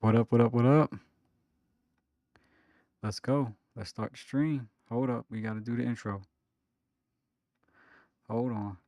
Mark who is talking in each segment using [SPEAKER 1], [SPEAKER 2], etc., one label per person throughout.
[SPEAKER 1] What up, what up, what up? Let's go. Let's start the stream. Hold up. We got to do the intro. Hold on.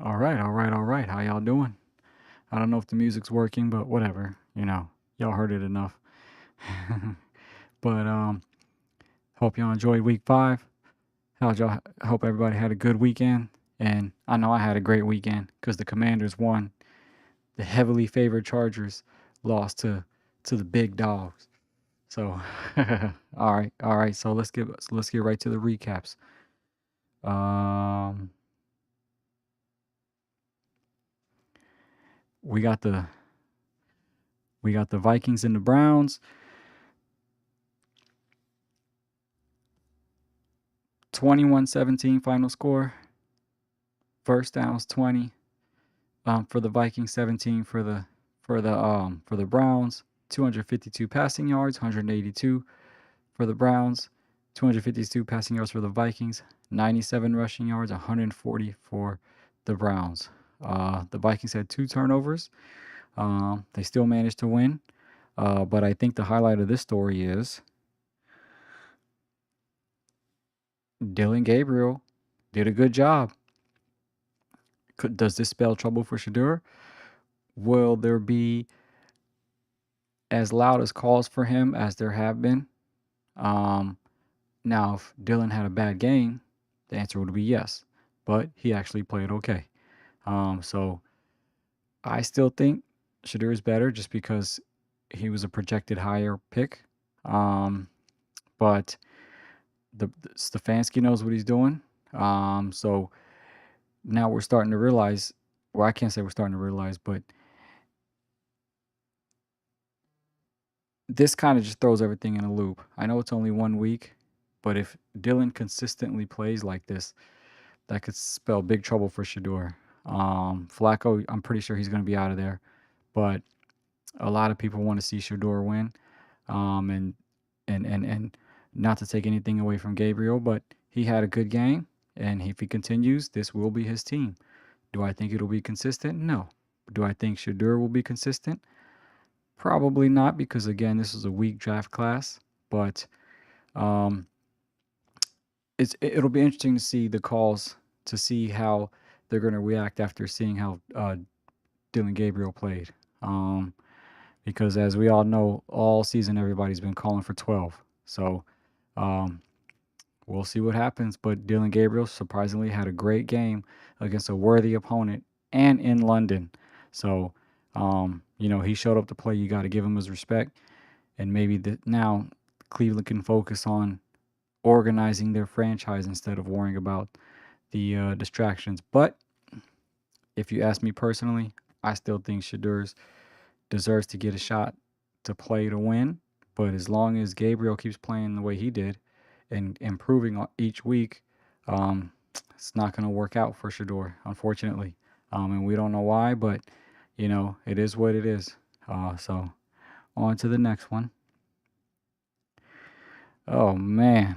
[SPEAKER 1] All right, all right, all right. How y'all doing? I don't know if the music's working, but whatever. Y'all heard it enough. But hope y'all enjoyed week 5. How'd y'all hope everybody had a good weekend? And I know I had a great weekend because the Commanders won. The heavily favored Chargers lost to the big dogs. So, all right. So let's get right to the recaps. Um, we got the Vikings and the Browns. 21-17 final score. First downs 20 for the Vikings, 17 for the Browns. 252 passing yards, 182 for the Browns. 252 passing yards for the Vikings. 97 rushing yards, 140 for the Browns. The Vikings had 2 turnovers. They still managed to win. But I think the highlight of this story is Dylan Gabriel did a good job. Does this spell trouble for Shadur? Will there be as loud as calls for him as there have been? Now, if Dylan had a bad game, the answer would be yes. But he actually played okay. So I still think Shadur is better just because he was a projected higher pick. But Stefanski knows what he's doing. So now we're starting to realize, well, I can't say we're starting to realize, but this kind of just throws everything in a loop. I know it's only 1 week, but if Dylan consistently plays like this, that could spell big trouble for Shador. Flacco, I'm pretty sure he's going to be out of there, but a lot of people want to see Shador win. And not to take anything away from Gabriel, but he had a good game, and if he continues, this will be his team. Do I think it'll be consistent? No. Do I think Shador will be consistent? Probably not, because again, this is a weak draft class. But um, it'll be interesting to see the calls, to see how they're going to react after seeing how Dylan Gabriel played. Because as we all know, all season everybody's been calling for 12. So um, we'll see what happens. But Dylan Gabriel surprisingly had a great game against a worthy opponent and in London. So, he showed up to play. You got to give him his respect. And maybe Cleveland can focus on organizing their franchise instead of worrying about the distractions. But if you ask me personally, I still think Shadur's deserves to get a shot to play to win. But as long as Gabriel keeps playing the way he did and improving each week, um, it's not going to work out for Shador, unfortunately. And we don't know why, but it is what it is. So on to the next one. Oh man,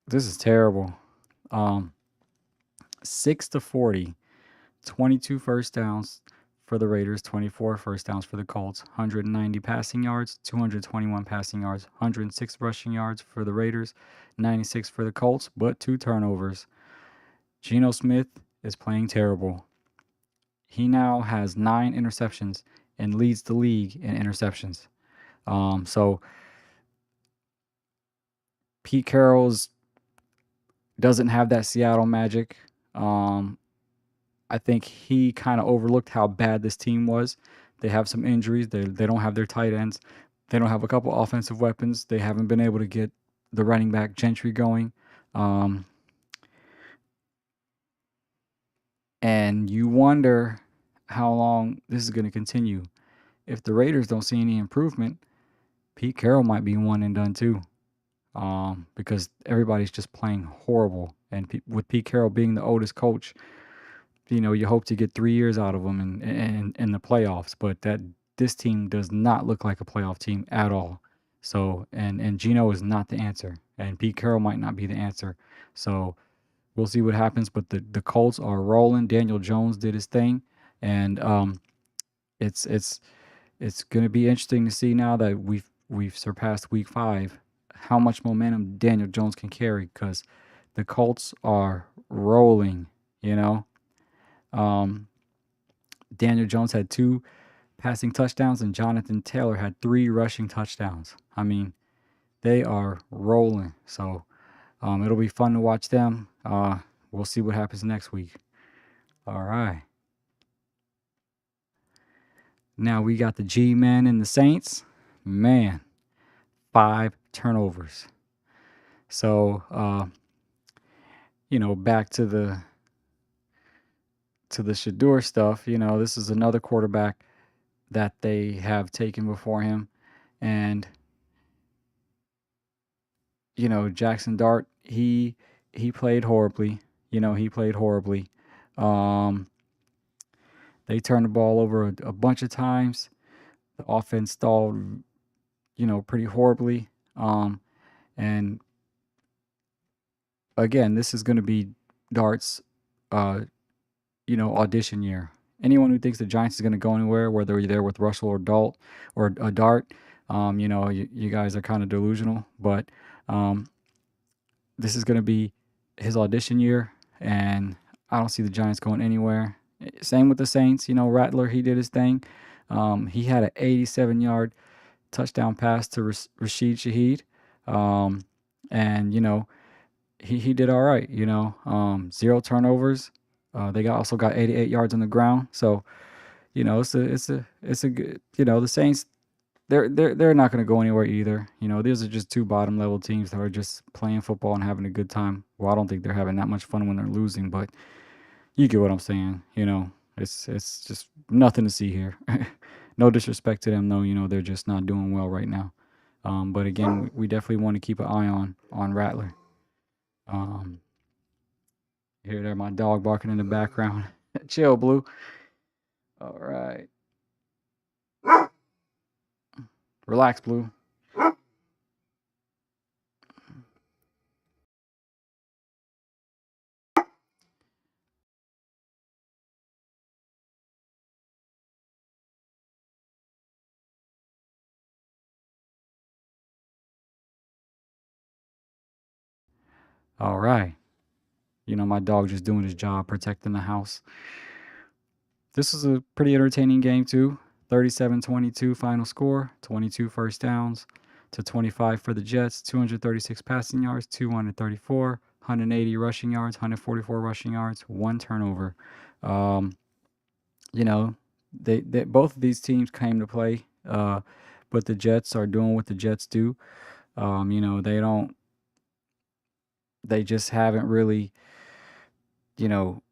[SPEAKER 1] this is terrible. Um, 6-40, 22 first downs for the Raiders, 24 first downs for the Colts, 190 passing yards, 221 passing yards, 106 rushing yards for the Raiders, 96 for the Colts, but 2 turnovers. Geno Smith is playing terrible. He now has 9 interceptions and leads the league in interceptions. So Pete Carroll's doesn't have that Seattle magic. I think he kind of overlooked how bad this team was. They have some injuries. They don't have their tight ends. They don't have a couple offensive weapons. They haven't been able to get the running back Gentry going. And you wonder how long this is going to continue. If the Raiders don't see any improvement, Pete Carroll might be one and done too. Because everybody's just playing horrible. And with Pete Carroll being the oldest coach, you hope to get 3 years out of them in the playoffs. But this team does not look like a playoff team at all. So and Geno is not the answer, and Pete Carroll might not be the answer. So we'll see what happens. But the Colts are rolling. Daniel Jones did his thing, and it's going to be interesting to see now that we've surpassed week 5, how much momentum Daniel Jones can carry, because the Colts are rolling. Daniel Jones had 2 passing touchdowns, and Jonathan Taylor had 3 rushing touchdowns. I mean, they are rolling. So it'll be fun to watch them. We'll see what happens next week. All right. Now we got the G-Men and the Saints. Man, 5 turnovers. So, back to the Shador stuff. This is another quarterback that they have taken before him, and Jackson Dart, he played horribly. He played horribly. They turned the ball over a bunch of times. The offense stalled, pretty horribly. And again, this is going to be Dart's, audition year. Anyone who thinks the Giants is going to go anywhere, whether you're there with Russell or Dart, you guys are kind of delusional. But this is going to be his audition year, and I don't see the Giants going anywhere. Same with the Saints. Rattler, he did his thing. He had an 87-yard touchdown pass to Rashid Shaheed. And, he did all right, 0 turnovers. They also got 88 yards on the ground. So, it's a good, the Saints, they're not going to go anywhere either. These are just 2 bottom level teams that are just playing football and having a good time. Well, I don't think they're having that much fun when they're losing, but you get what I'm saying. It's just nothing to see here. No disrespect to them, though. They're just not doing well right now. But again, we definitely want to keep an eye on Rattler. Hear there, my dog barking in the background. Chill, Blue. All right. Relax, Blue. All right. My dog just doing his job, protecting the house. This was a pretty entertaining game, too. 37-22 final score, 22 first downs to 25 for the Jets, 236 passing yards, 234, 180 rushing yards, 144 rushing yards, 1 turnover. They both of these teams came to play, but the Jets are doing what the Jets do. They don't they just haven't really, you know,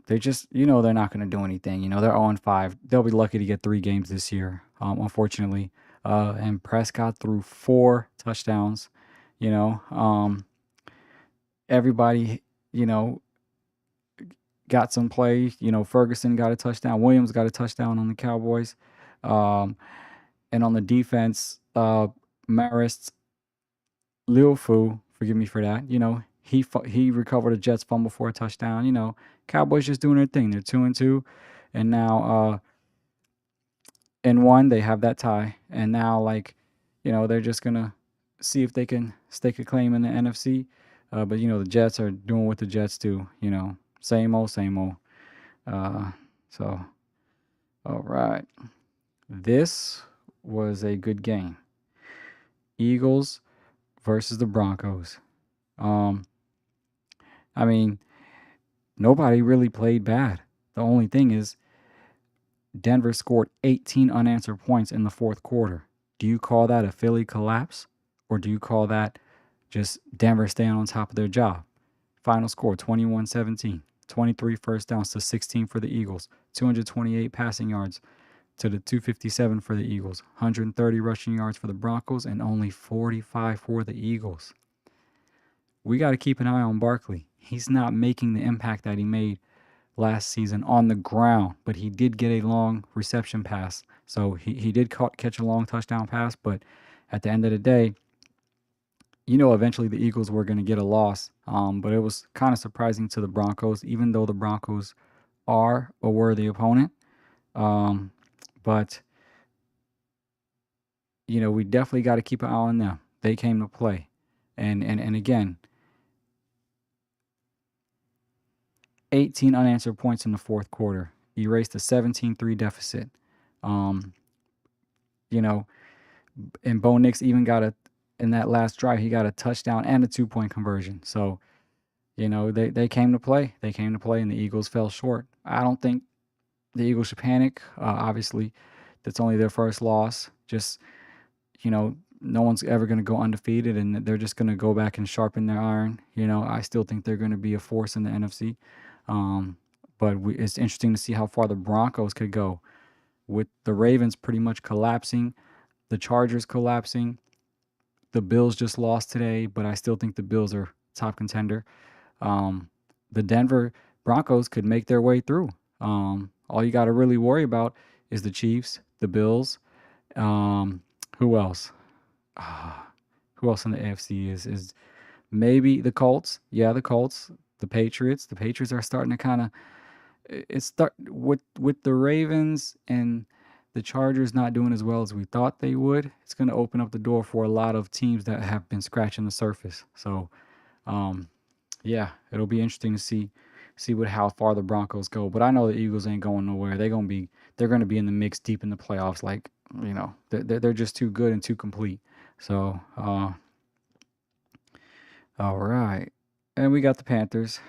[SPEAKER 1] they just, they're not going to do anything. They're 0-5. They'll be lucky to get 3 games this year, unfortunately. And Prescott threw 4 touchdowns. You know, everybody, you know, got some play. Ferguson got a touchdown. Williams got a touchdown on the Cowboys. Um, and on the defense, Marist Liufu, forgive me for that. He recovered a Jets fumble for a touchdown. Cowboys just doing their thing. They're 2-2, and now in one they have that tie, and now they're just gonna see if they can stake a claim in the NFC. But the Jets are doing what the Jets do. Same old, same old. Uh, so all right, this was a good game. Eagles versus the Broncos. Um, I mean, nobody really played bad. The only thing is, Denver scored 18 unanswered points in the fourth quarter. Do you call that a Philly collapse? Or do you call that just Denver staying on top of their job? Final score 21-17. 23 first downs to 16 for the Eagles. 228 passing yards to the 257 for the Eagles. 130 rushing yards for the Broncos and only 45 for the Eagles. We got to keep an eye on Barkley. He's not making the impact that he made last season on the ground, but he did get a long reception pass. So he did catch a long touchdown pass, but at the end of the day, eventually the Eagles were going to get a loss. But it was kind of surprising to the Broncos, even though the Broncos are a worthy opponent. But, we definitely got to keep an eye on them. They came to play. And again, 18 unanswered points in the fourth quarter. Erased a 17-3 deficit. Um, you know, and Bo Nix even in that last drive, he got a touchdown and a 2-point conversion. So, they came to play. They came to play, and the Eagles fell short. I don't think the Eagles should panic. Obviously, that's only their first loss. Just, no one's ever going to go undefeated, and they're just going to go back and sharpen their iron. I still think they're going to be a force in the NFC. But it's interesting to see how far the Broncos could go with the Ravens pretty much collapsing, the Chargers collapsing. The Bills just lost today, but I still think the Bills are top contender. The Denver Broncos could make their way through. All you got to really worry about is the Chiefs, the Bills. Who else? Who else in the AFC is maybe the Colts? Yeah, the Colts. The Patriots. The Patriots are starting to kind of start with the Ravens and the Chargers not doing as well as we thought they would. It's going to open up the door for a lot of teams that have been scratching the surface. So, yeah, it'll be interesting to see how far the Broncos go. But I know the Eagles ain't going nowhere. They're going to be in the mix deep in the playoffs. Like, they're just too good and too complete. So, all right. And we got the Panthers.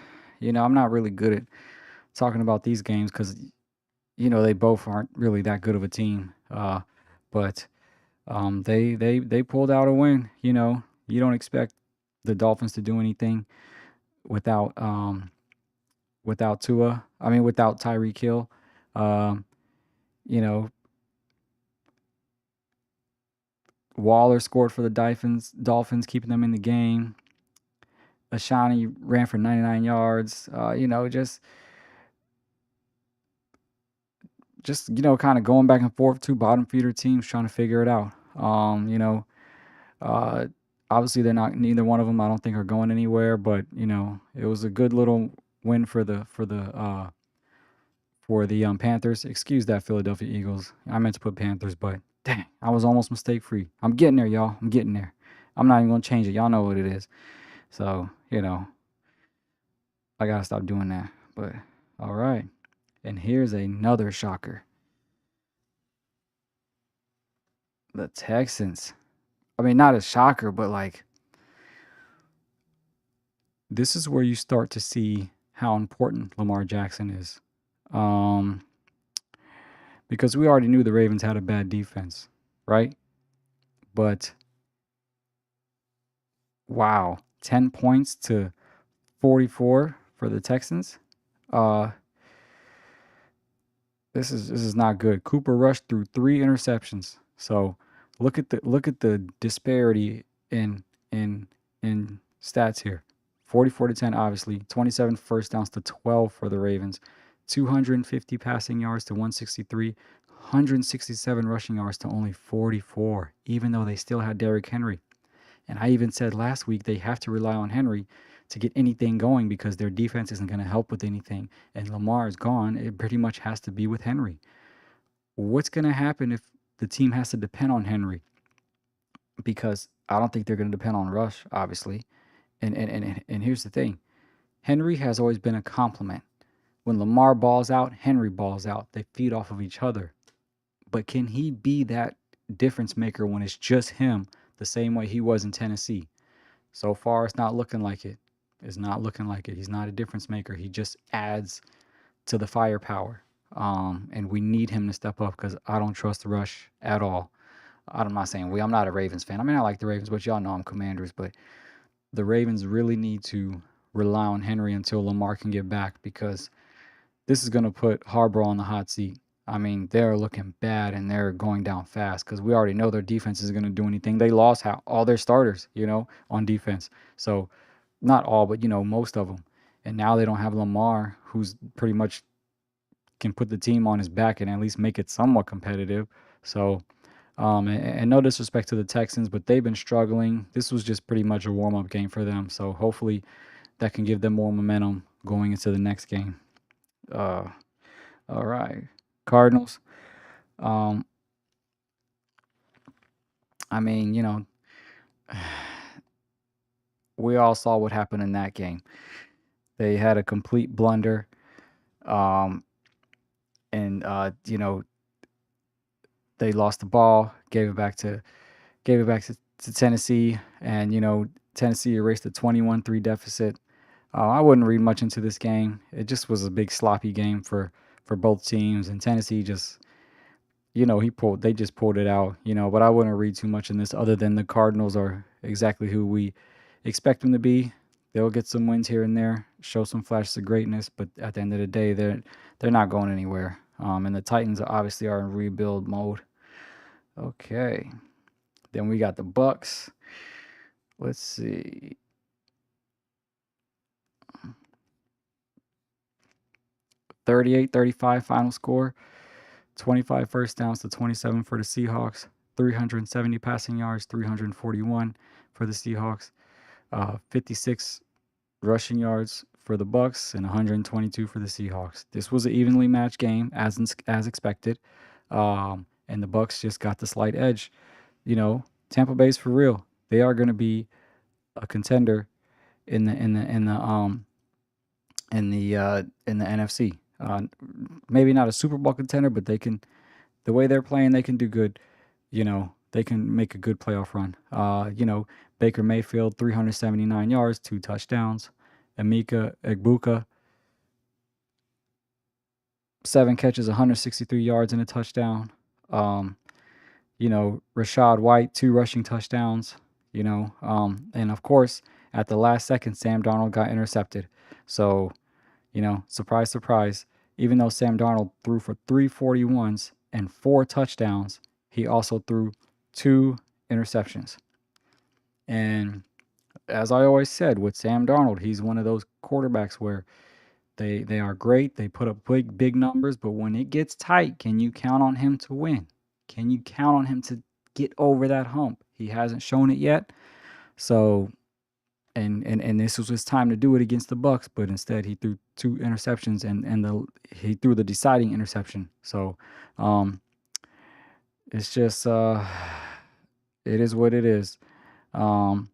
[SPEAKER 1] I'm not really good at talking about these games because, they both aren't really that good of a team. But they pulled out a win. You don't expect the Dolphins to do anything without Tua. I mean, without Tyreek Hill. You know, Waller scored for the Dolphins, keeping them in the game. Ashani ran for 99 yards. Just kind of going back and forth, two bottom feeder teams trying to figure it out. Uh, Obviously neither one of them I don't think are going anywhere, but it was a good little win for the Panthers. Excuse that, Philadelphia Eagles. I meant to put Panthers, but dang, I was almost mistake free. I'm getting there, y'all. I'm getting there. I'm not even gonna change it. Y'all know what it is. So I gotta stop doing that. But all right. And here's another shocker. The Texans. I mean, not a shocker, but this is where you start to see how important Lamar Jackson is. Because we already knew the Ravens had a bad defense, right? But wow, 10 points to 44 for the Texans. Uh, this is not good. Cooper rushed through 3 interceptions. So look at the disparity in in in stats here. 44 to 10, obviously. 27 first downs to 12 for the Ravens. 250 passing yards to 163. 167 rushing yards to only 44, even though they still had Derrick Henry. And I even said last week they have to rely on Henry to get anything going because their defense isn't going to help with anything. And Lamar is gone. It pretty much has to be with Henry. What's going to happen if the team has to depend on Henry? Because I don't think they're going to depend on Rush, obviously. And here's the thing, Henry has always been a complement. When Lamar balls out, Henry balls out. They feed off of each other. But can he be that difference maker when it's just him, the same way he was in Tennessee? So far, it's not looking like it. It's not looking like it. He's not a difference maker. He just adds to the firepower. And we need him to step up because I don't trust Rush at all. I'm not saying I'm not a Ravens fan. I mean, I like the Ravens, but y'all know I'm Commanders. But the Ravens really need to rely on Henry until Lamar can get back because this is going to put Harbaugh on the hot seat. I mean, they're looking bad and they're going down fast because we already know their defense isn't going to do anything. They lost all their starters, on defense. So, not all, but, most of them. And now they don't have Lamar, who's pretty much can put the team on his back and at least make it somewhat competitive. So, and no disrespect to the Texans, but they've been struggling. This was just pretty much a warm up game for them. So, hopefully, that can give them more momentum going into the next game. Uh, all right. Cardinals. Um, I mean, we all saw what happened in that game. They had a complete blunder, um, and they lost the ball, gave it back to Tennessee, and Tennessee erased a 21-3 deficit. I wouldn't read much into this game. It just was a big sloppy game for both teams, and Tennessee just they just pulled it out, but I wouldn't read too much in this other than the Cardinals are exactly who we expect them to be. They'll get some wins here and there, show some flashes of greatness, but at the end of the day, they're not going anywhere. And the Titans obviously are in rebuild mode. Okay. Then we got the Bucks. Let's see. 38-35 final score. 25 first downs to 27 for the Seahawks. 370 passing yards, 341 for the Seahawks. 56 rushing yards for the Bucks and 122 for the Seahawks. This was an evenly matched game as expected, and the Bucks just got the slight edge. Tampa Bay's for real. They are going to be a contender in the NFC. Maybe not a Super Bowl contender, but they can. The way they're playing, they can do good. They can make a good playoff run. Baker Mayfield, 379 yards, 2 touchdowns. Emeka Egbuka, 7 catches, 163 yards and a touchdown. Rashad White, 2 rushing touchdowns. And of course, at the last second, Sam Darnold got intercepted. So, surprise, surprise. Even though Sam Darnold threw for 341s and 4 touchdowns, he also threw 2 interceptions. And as I always said with Sam Darnold, he's one of those quarterbacks where they are great. They put up big numbers, but when it gets tight, can you count on him to win? Can you count on him to get over that hump? He hasn't shown it yet. So, and this was his time to do it against the Bucks, but instead he threw 2 interceptions and he threw the deciding interception. So, it's just it is what it is. Um,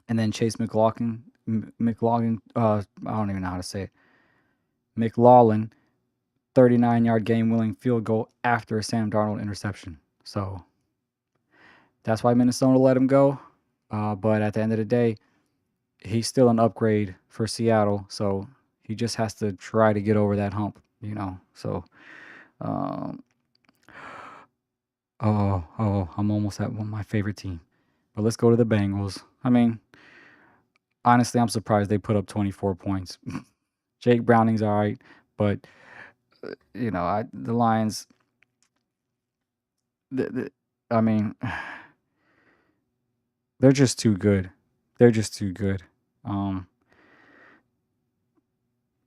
[SPEAKER 1] and then Chase McLaughlin, I don't even know how to say it. McLaughlin, 39-yard game-winning field goal after a Sam Darnold interception. So that's why Minnesota let him go. But at the end of the day, he's still an upgrade for Seattle. So he just has to try to get over that hump, So, um, I'm almost at my favorite team. But let's go to the Bengals. I mean, Honestly, I'm surprised they put up 24 points. Jake Browning's all right, but the Lions. I mean, they're just too good. They're just too good. Um,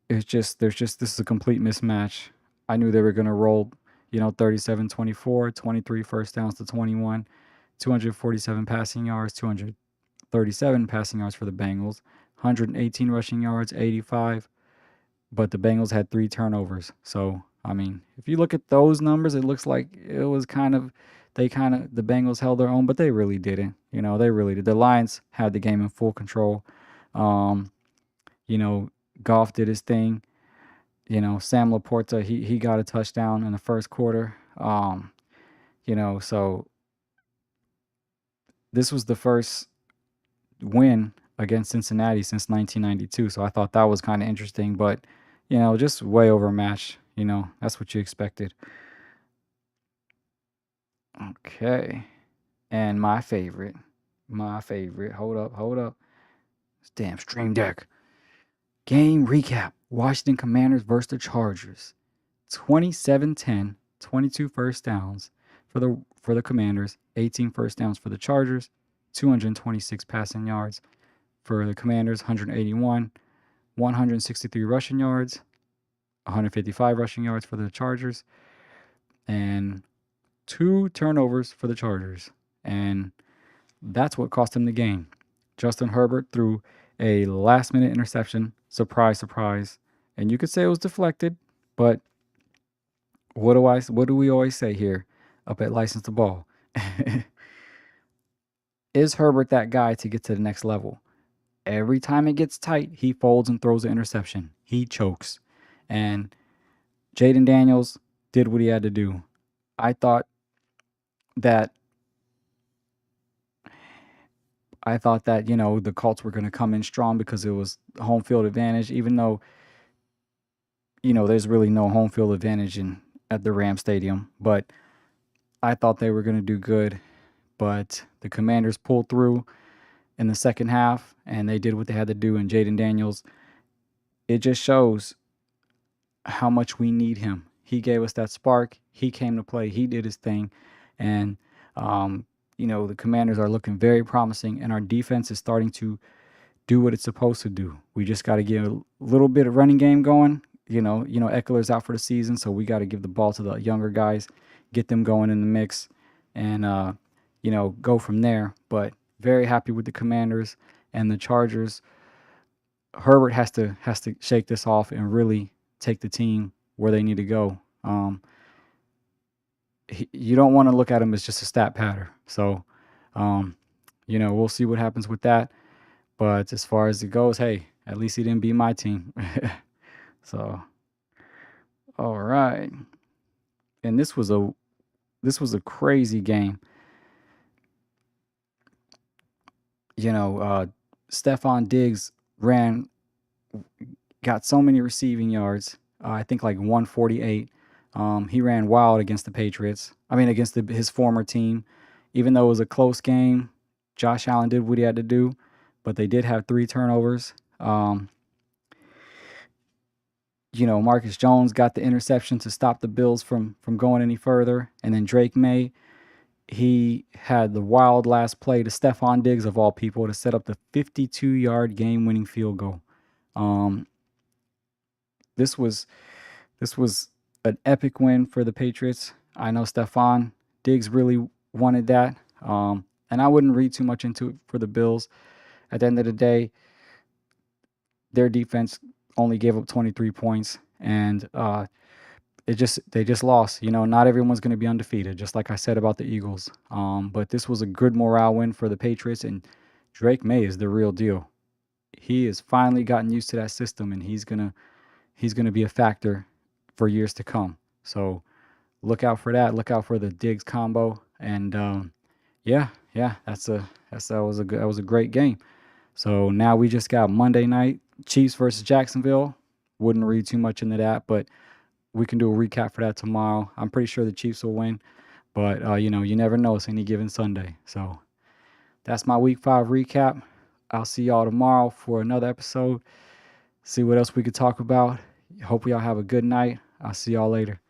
[SPEAKER 1] it's just there's just this is a complete mismatch. I knew they were gonna roll, 37-24, 23 first downs to 21, 247 passing yards, 237 passing yards for the Bengals, 118 rushing yards, 85. But the Bengals had 3 turnovers. So, I mean, if you look at those numbers, it looks like it was the Bengals held their own, but they really didn't. They really did. The Lions had the game in full control. Um, you know, Goff did his thing. Sam Laporta, he got a touchdown in the first quarter. So this was the first win against Cincinnati since 1992. So I thought that was kind of interesting, but just way overmatched. That's what you expected. Okay, and my favorite. Hold up. This damn Stream Deck. Game recap: Washington Commanders versus the Chargers. 27-10, 22 first downs for the Commanders, 18 first downs for the Chargers, 226 passing yards for the Commanders, 181, 163 rushing yards, 155 rushing yards for the Chargers, and 2 turnovers for the Chargers. And that's what cost him the game. Justin Herbert threw a last minute interception. Surprise, surprise. And you could say it was deflected, but what do we always say here up at License the Ball? Is Herbert that guy to get to the next level? Every time it gets tight, he folds and throws an interception. He chokes. And Jaden Daniels did what he had to do. I thought that the Colts were going to come in strong because it was home field advantage, even though there's really no home field advantage at the Ram Stadium. But I thought they were going to do good, but the Commanders pulled through in the second half, and they did what they had to do. And Jaden Daniels, it just shows how much we need him. He gave us that spark. He came to play. He did his thing, and the Commanders are looking very promising, and our defense is starting to do what it's supposed to do. We just got to get a little bit of running game going. Eckler's out for the season, so we got to give the ball to the younger guys, get them going in the mix, and go from there. But very happy with the Commanders and the Chargers. Herbert has to shake this off and really take the team where they need to go. You don't want to look at him as just a stat patter. So, we'll see what happens with that. But as far as it goes, hey, at least he didn't beat my team. So, all right. And this was a crazy game. Stephon Diggs got so many receiving yards. I think like 148. He ran wild against the Patriots. I mean, against his former team. Even though it was a close game, Josh Allen did what he had to do, but they did have 3 turnovers. Marcus Jones got the interception to stop the Bills from going any further. And then Drake May, he had the wild last play to Stephon Diggs, of all people, to set up the 52-yard game-winning field goal. This was an epic win for the Patriots. I know Stephon Diggs really wanted that. And I wouldn't read too much into it for the Bills. At the end of the day, their defense only gave up 23 points, and they just lost. Not everyone's going to be undefeated, just like I said about the Eagles. But this was a good morale win for the Patriots, and Drake May is the real deal. He has finally gotten used to that system, and he's gonna be a factor for years to come. So look out for that. Look out for the Diggs combo, and yeah, that was a great game. So now we just got Monday night, Chiefs versus Jacksonville. Wouldn't read too much into that, but we can do a recap for that tomorrow. I'm pretty sure the Chiefs will win, but you never know. It's any given Sunday. So that's my Week 5 recap. I'll see y'all tomorrow for another episode. See what else we could talk about. Hope y'all have a good night. I'll see y'all later.